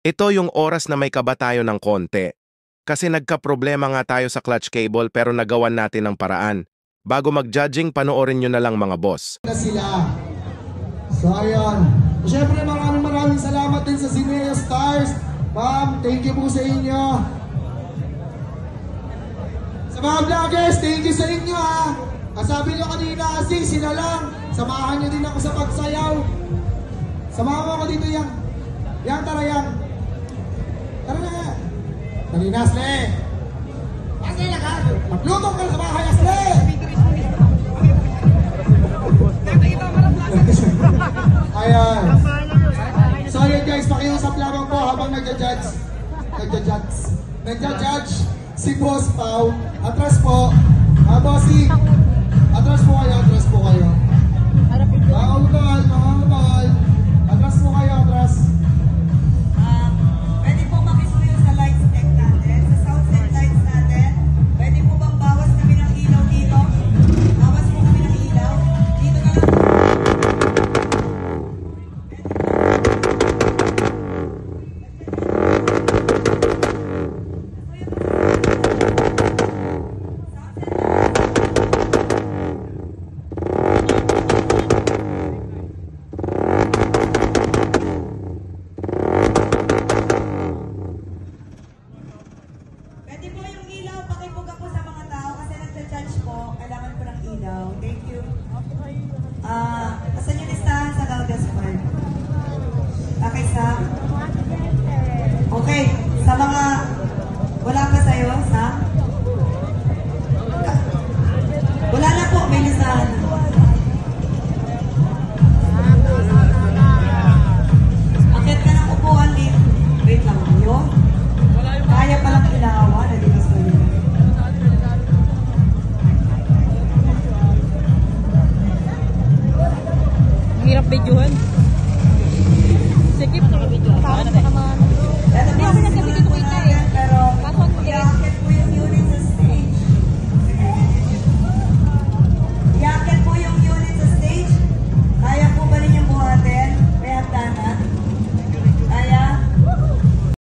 Ito yung oras na may kaba tayo ng konti. Kasi nagka-problema nga tayo sa clutch cable pero nagawan natin ng paraan. Bago mag-judging, panoorin nyo na lang mga boss. Na sila. So ayun. Siyempre maraming salamat din sa Zineo Stars. Ma'am, thank you po sa inyo. Sa mga vloggers, thank you sa inyo ha. Sabi nyo kanina, sila lang. Samahan nyo din ako sa pagsayaw. Samahan mo ako dito yang. Yang, tara yang. Tara na. Dali na, Asle. Asle na ka. Maglutong ka sa bahay, Asle. Ayan. So yun guys, pakiusap lamang po habang nagja-judge si Boss Pau. Atras po. Bossing. Atras po kayo. Mga kabal. Atras po kayo, atras. Pwede po makisuyo sa light check natin, sa sound set lights natin. Pwede po bang bawas kami ng ilaw dito? Bawas po kami ng ilaw. Dito na lang. Pwede po yung ilaw, pakipuga po sa mga tao kasi nagja-judge po, kailangan po ng ilaw. Thank you. Asan yung listahan sa loudest part? Okay, Sam? Okay, sa mga wala pa sa'yo, Sam? Wala na po, may listahan. Akit ka ng upuan, Lip. Wait lang, yun. Kaya palang ilawan, hindi gusto nyo. Hirap videohan.